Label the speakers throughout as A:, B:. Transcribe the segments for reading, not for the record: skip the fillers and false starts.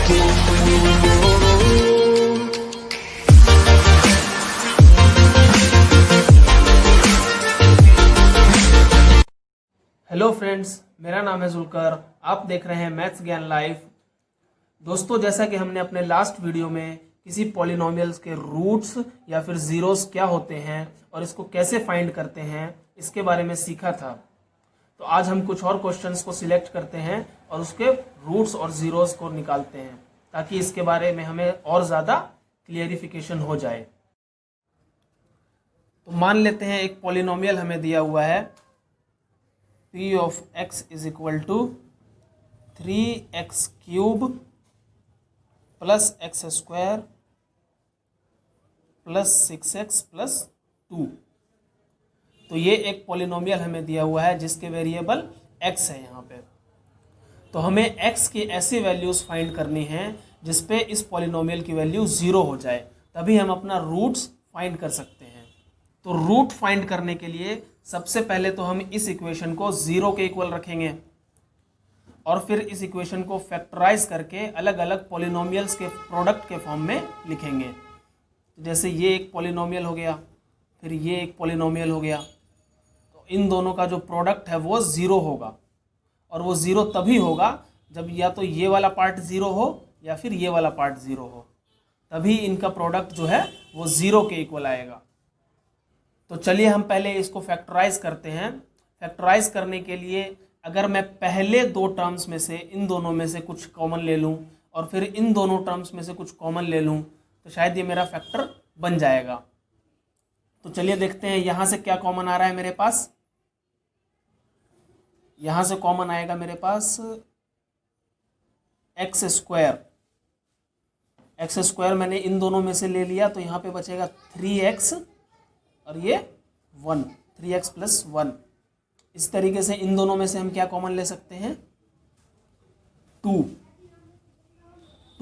A: Hello friends, मेरा नाम है जुल्कर। आप देख रहे हैं मैथ्स ज्ञान लाइव। दोस्तों, जैसा कि हमने अपने लास्ट वीडियो में किसी पॉलिनोमियल्स के रूट्स या फिर जीरोस क्या होते हैं और इसको कैसे फाइंड करते हैं इसके बारे में सीखा था, तो आज हम कुछ और क्वेश्चंस को सिलेक्ट करते हैं और उसके रूट्स और जीरोस को निकालते हैं ताकि इसके बारे में हमें और ज़्यादा क्लियरिफिकेशन हो जाए। तो मान लेते हैं एक पॉलिनोमियल हमें दिया हुआ है p of x is equal to 3x cube plus x square plus 6x plus 2। तो ये एक पॉलिनोमियल हमें दिया हुआ है जिसके वेरिएबल x है यहाँ पे। तो हमें x की ऐसी वैल्यूज फाइंड करनी है जिसपे इस पॉलिनोमियल की वैल्यू 0 हो जाए, तभी हम अपना रूट्स फाइंड कर सकते हैं। तो रूट फाइंड करने के लिए सबसे पहले तो हम इस इक्वेशन को 0 के इक्वल रखेंगे और फिर इस इक्वेशन को फैक्टराइज करके अलग अलग पॉलिनोमियल्स के प्रोडक्ट के फॉर्म में लिखेंगे। जैसे ये एक पॉलिनोमियल हो गया, फिर ये एक पॉलिनोमियल हो गया, तो इन दोनों का जो प्रोडक्ट है वो 0 होगा और वो 0 तभी होगा जब या तो ये वाला पार्ट 0 हो या फिर ये वाला पार्ट 0 हो, तभी इनका प्रोडक्ट जो है वो 0 के इक्वल आएगा। तो चलिए हम पहले इसको फैक्टराइज करते हैं। फैक्टराइज करने के लिए अगर मैं पहले दो टर्म्स में से इन दोनों में से कुछ कॉमन ले लूं और फिर इन दोनों टर्म्स में से कुछ कॉमन ले लूं तो शायद ये मेरा फैक्टर बन जाएगा। तो चलिए देखते हैं यहाँ से क्या कॉमन आ रहा है मेरे पास। यहाँ से कॉमन आएगा मेरे पास एक्स स्क्वायर। एक्स स्क्वायर मैंने इन दोनों में से ले लिया तो यहाँ पे बचेगा 3x और ये 1, 3x प्लस 1। इस तरीके से इन दोनों में से हम क्या कॉमन ले सकते हैं, 2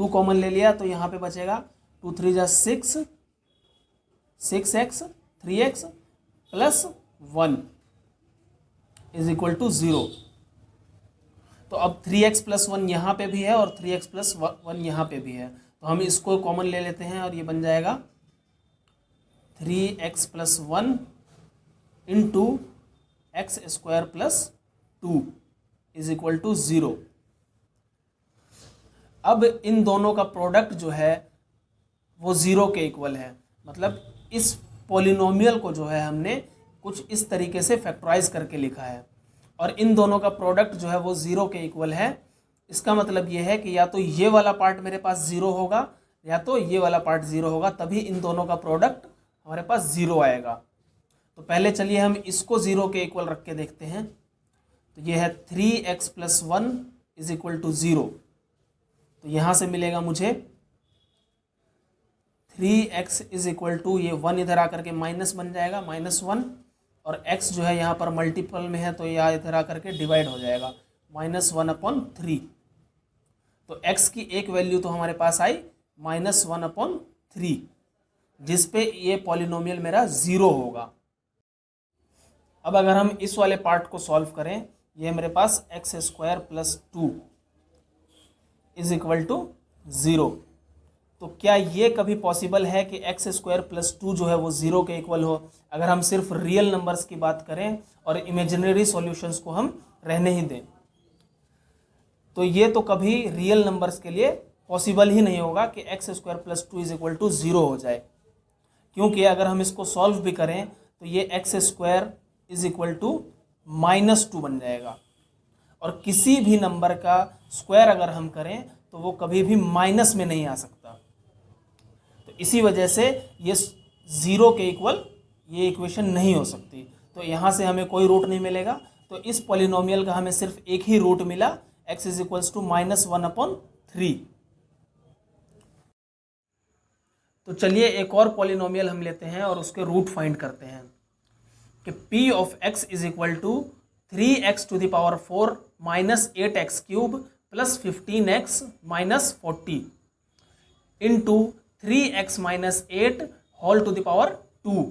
A: कॉमन ले लिया तो यहाँ पे बचेगा 2 3 जा 6, 6x 3x plus 1 is equal to 0। तो अब 3x प्लस 1 यहाँ पे भी है और 3x प्लस 1 यहाँ पे भी है, तो हम इसको कॉमन ले लेते हैं और ये बन जाएगा 3x plus 1 into x square plus 2 is equal to 0। अब इन दोनों का प्रोडक्ट जो है वो 0 के इक्वल है, मतलब इस पॉलिनोमियल को जो है हमने कुछ इस तरीके से फैक्टराइज करके लिखा है और इन दोनों का प्रोडक्ट जो है वो 0 के इक्वल है। इसका मतलब ये है कि या तो ये वाला पार्ट मेरे पास 0 होगा या तो ये वाला पार्ट 0 होगा, तभी इन दोनों का प्रोडक्ट हमारे पास 0 आएगा। तो पहले चलिए हम इसको 0 के इक्वल रख के देखते हैं। तो ये है 3x plus 1 is equal to 0। तो यहाँ से मिलेगा मुझे 3x इज इक्वल टू, ये 1 इधर आकर के माइनस बन जाएगा, -1, और x जो है यहाँ पर मल्टीपल में है तो यहाँ इधर आकर के डिवाइड हो जाएगा, -1/3। तो x की एक वैल्यू तो हमारे पास आई -1/3, जिस पे ये पॉलिनोमियल मेरा 0 होगा। अब अगर हम इस वाले पार्ट को सॉल्व करें, ये मेरे पास X square plus 2 is equal to 0। तो क्या ये कभी पॉसिबल है कि एक्स स्क्वायर प्लस 2 जो है वो 0 के इक्वल हो, अगर हम सिर्फ रियल नंबर्स की बात करें और इमेजिनरी सॉल्यूशंस को हम रहने ही दें? तो ये तो कभी रियल नंबर्स के लिए पॉसिबल ही नहीं होगा कि x square plus 2 is equal to 0 हो जाए, क्योंकि अगर हम इसको सॉल्व भी करें तो ये x square is equal to -2 बन जाएगा, और किसी भी नंबर का स्क्वायर अगर हम करें तो वो कभी भी माइनस में नहीं आ सकता। तो इसी वजह से ये 0 के इक्वल ये इक्वेशन नहीं हो सकती। तो यहाँ से हमें कोई रूट नहीं मिलेगा, तो इस पॉलिनोमियल का हमें सिर्फ एक ही रूट मिला, x इज इक्वल्स टू -1/3। तो चलिए एक और पॉलिनोमियल हम लेते हैं और उसके रूट फाइंड करते हैं कि p of x is equal to 3x to the power 4 minus 8x cube plus 15x minus 40 into 3x minus 8 whole to the power 2।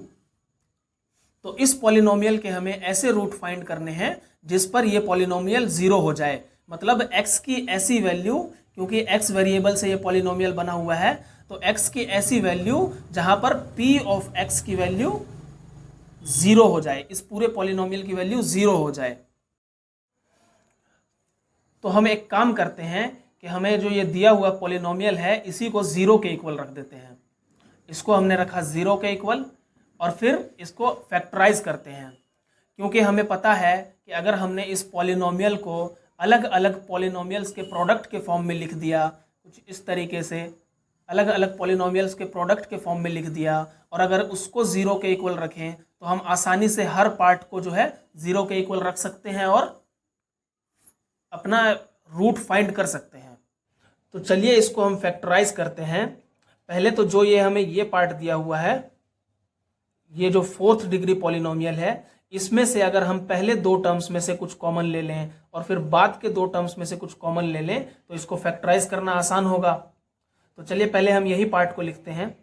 A: तो इस पॉलिनोमियल के हमें ऐसे रूट फाइंड करने हैं जिस पर यह पॉलिनोमियल 0 हो जाए, मतलब x की ऐसी वैल्यू क्योंकि x वेरिएबल से ये पॉलिनोमियल बना हुआ है, तो x की ऐसी वैल्यू जहां पर p ऑफ x की वैल्यू 0 हो जाए, इस पूरे पॉलिनोमियल की वैल्यू 0 हो जाए। तो हम एक काम करते हैं कि हमें जो ये दिया हुआ पॉलिनोमियल है इसी को 0 के इक्वल रख देते हैं। इसको हमने रखा 0 के इक्वल और फिर इसको फैक्टराइज करते हैं, क्योंकि हमें पता है कि अगर हमने इस पॉलिनोमियल को अलग अलग पॉलिनोमियल्स के प्रोडक्ट के फॉर्म में लिख दिया, कुछ इस तरीके से अलग अलग पॉलिनोमियल्स के प्रोडक्ट के फॉर्म में लिख दिया, और अगर उसको 0 के इक्वल रखें तो हम आसानी से हर पार्ट को जो है 0 के इक्वल रख सकते हैं और अपना रूट फाइंड कर सकते हैं। तो चलिए इसको हम फैक्टराइज करते हैं। पहले तो जो ये हमें ये पार्ट दिया हुआ है, ये जो 4th डिग्री पॉलिनोमियल है, इसमें से अगर हम पहले 2 टर्म्स में से कुछ कॉमन ले लें और फिर बाद के 2 टर्म्स में से कुछ कॉमन ले लें तो इसको फैक्टराइज करना आसान होगा। तो चलिए पहले हम यही पार्ट को लिखते हैं।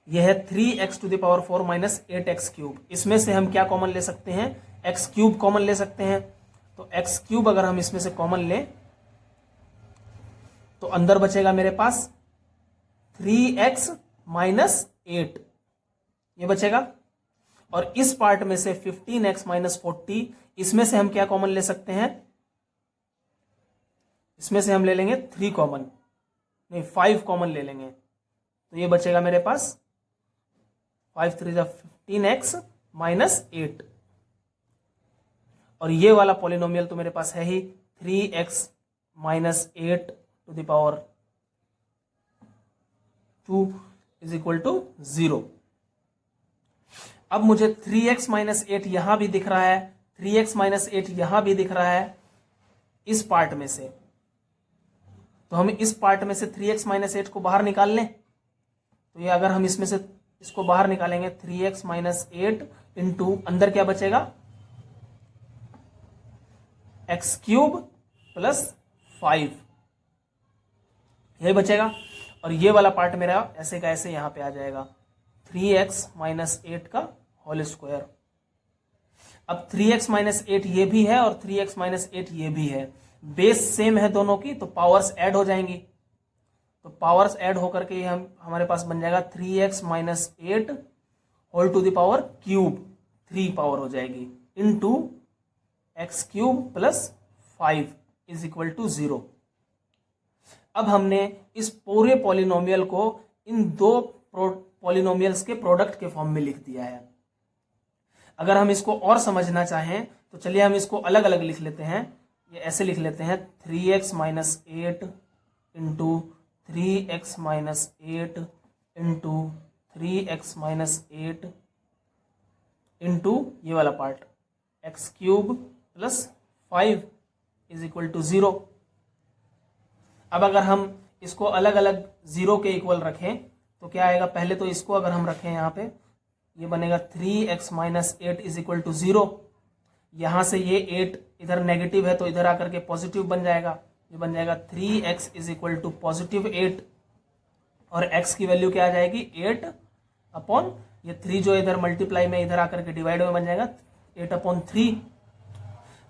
A: यह है 3x⁴ माइनस 8x³। इसमें से हम क्या कॉमन ले सकते हैं? x³ कॉमन ले सकते हैं। तो x³ अगर हम इसमें से कॉमन लें तो अंदर बचेगा मेरे पास 3x माइनस 8, ये बचेगा। और इस पार्ट में से 15x माइनस 40, इसमें से हम क्या कॉमन ले सकते हैं? इसमें से हम ले लेंगे 3 कॉमन, नहीं 5 कॉमन ले लेंगे। तो ये बचेगा मेरे पास 5 3 15x माइनस 8। और ये वाला पॉलिनोमियल तो मेरे पास है ही 3x minus 8⁴ is equal to 0। अब मुझे 3x माइनस 8 यहां भी दिख रहा है, 3x माइनस 8 यहां भी दिख रहा है इस पार्ट में से। तो हम इस पार्ट में से 3x माइनस 8 को बाहर निकाल लें। तो ये अगर हम इसमें से इसको बाहर निकालेंगे 3x माइनस 8 इंटू अंदर क्या बचेगा? x³ प्लस 5, ये बचेगा। और ये वाला पार्ट मेरा ऐसे का ऐसे यहां पे आ जाएगा 3x माइनस 8 का होल स्क्वायर। अब 3x माइनस 8 ये भी है और 3x माइनस 8 ये भी है, बेस सेम है दोनों की, तो पावर्स ऐड हो जाएंगी। तो पावर्स ऐड होकर के हमारे पास बन जाएगा 3x minus 8 whole to the power cube, 3 power हो जाएगी, into x³ plus 5 is equal to 0। अब हमने इस पूरे पॉलिनोमियल को इन 2 पॉलिनोमियल्स के प्रोडक्ट के फॉर्म में लिख दिया है। अगर हम इसको और समझना चाहें तो चलिए हम इसको अलग अलग लिख लेते हैं। ये ऐसे लिख लेते हैं 3x minus 8 into 3x minus 8 into 3x minus 8 into ये वाला part x³ plus 5 is equal to 0। अब अगर हम इसको अलग अलग 0 के इक्वल रखें तो क्या आएगा? पहले तो इसको अगर हम रखें यहाँ पे, ये बनेगा 3x minus 8 is equal to 0। यहाँ से ये 8 इधर नेगेटिव है तो इधर आकर के पॉजिटिव बन जाएगा, ये बन जाएगा 3x is equal to positive 8। और x की वैल्यू क्या आ जाएगी? 8 अपॉन ये 3 जो इधर मल्टीप्लाई में इधर आकर के डिवाइड में बन जाएगा 8/3।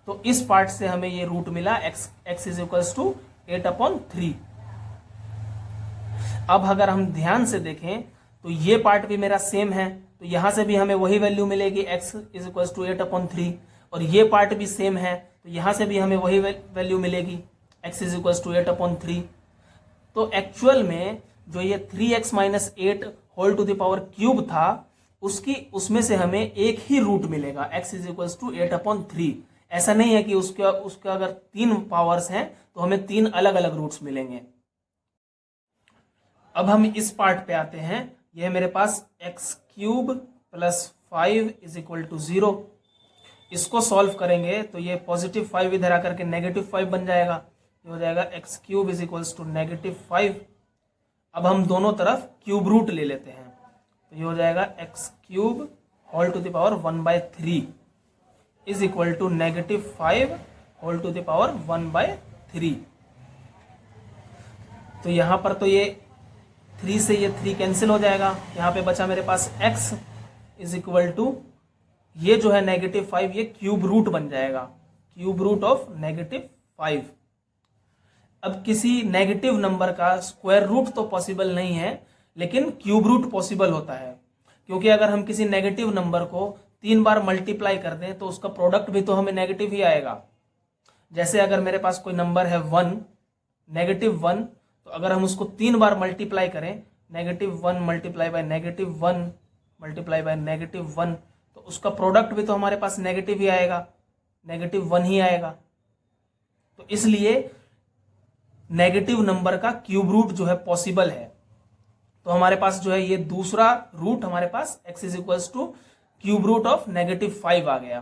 A: तो इस पार्ट से हमें ये रूट मिला x इज इक्वल टू 8/3। अब अगर हम ध्यान से देखें तो ये पार्ट भी मेरा सेम है, तो यहां से भी हमें वही वैल्यू मिलेगी x इज इक्वल टू 8/3। और ये पार्ट भी सेम है तो यहां से भी हमें वही वैल्यू मिलेगी x इज इक्वल टू 8/3। तो एक्चुअल में जो ये 3x minus 8 whole to the power cube था उसमें से हमें एक ही रूट मिलेगा, x इज इक्वल टू 8/3। ऐसा नहीं है कि उसका अगर 3 पावर्स हैं तो हमें 3 अलग अलग रूट्स मिलेंगे। अब हम इस पार्ट पे आते हैं। यह मेरे पास x³ plus 5 is equal to 0। इसको सॉल्व करेंगे तो ये पॉजिटिव 5 इधर आकर के नेगेटिव 5 बन जाएगा, ये हो जाएगा x³ is equal to negative 5। अब हम दोनों तरफ क्यूब रूट ले लेते हैं, तो ये हो जाएगा x³ whole to the power 1/3 is equal to negative 5 whole to the power 1/3। तो यहां पर तो ये 3 से ये 3 कैंसिल हो जाएगा, यहाँ पे बचा मेरे पास x इज इक्वल टू ये जो है नेगेटिव 5, ये क्यूब रूट बन जाएगा, क्यूब रूट ऑफ नेगेटिव 5। अब किसी नेगेटिव नंबर का स्क्वायर रूट तो पॉसिबल नहीं है, लेकिन क्यूब रूट पॉसिबल होता है, क्योंकि अगर हम किसी नेगेटिव नंबर को 3 बार मल्टीप्लाई कर दें तो उसका प्रोडक्ट भी तो हमें नेगेटिव ही आएगा। जैसे अगर मेरे पास कोई नंबर है 1, -1, तो अगर हम उसको 3 बार मल्टीप्लाई करें, -1 मल्टीप्लाई बाय -1 मल्टीप्लाई बाय -1, तो उसका प्रोडक्ट भी तो हमारे पास नेगेटिव ही आएगा, -1 ही आएगा। तो इसलिए नेगेटिव नंबर का क्यूब रूट जो है पॉसिबल है। तो हमारे पास जो है ये दूसरा रूट हमारे पास x is equals to cube root of -5 आ गया।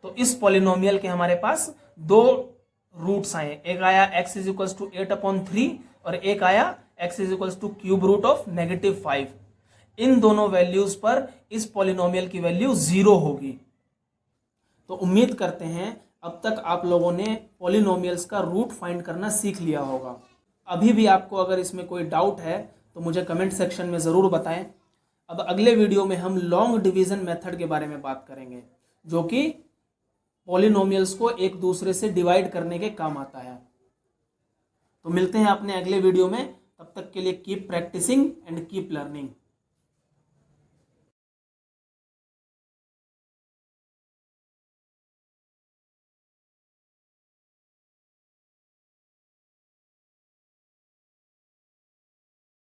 A: तो इस पॉलिनोमियल के हमारे पास 2 रूट्स आए, एक आया x इज इक्वल्स टू 8/3 और एक आया x is equals to cube root of -5। इन दोनों वैल्यूज पर इस पॉलिनोमियल की वैल्यू 0 होगी। तो उम्मीद करते हैं अब तक आप लोगों ने पॉलिनोमियल्स का रूट फाइंड करना सीख लिया होगा। अभी भी आपको अगर इसमें कोई डाउट है तो मुझे कमेंट सेक्शन में ज़रूर बताएं। अब अगले वीडियो में हम लॉन्ग डिवीज़न मेथड के बारे में बात करेंगे, जो कि पॉलिनोमियल्स को एक दूसरे से डिवाइड करने के काम आता है। तो मिलते हैं अपने अगले वीडियो में, तब तक के लिए keep practicing and keep learning.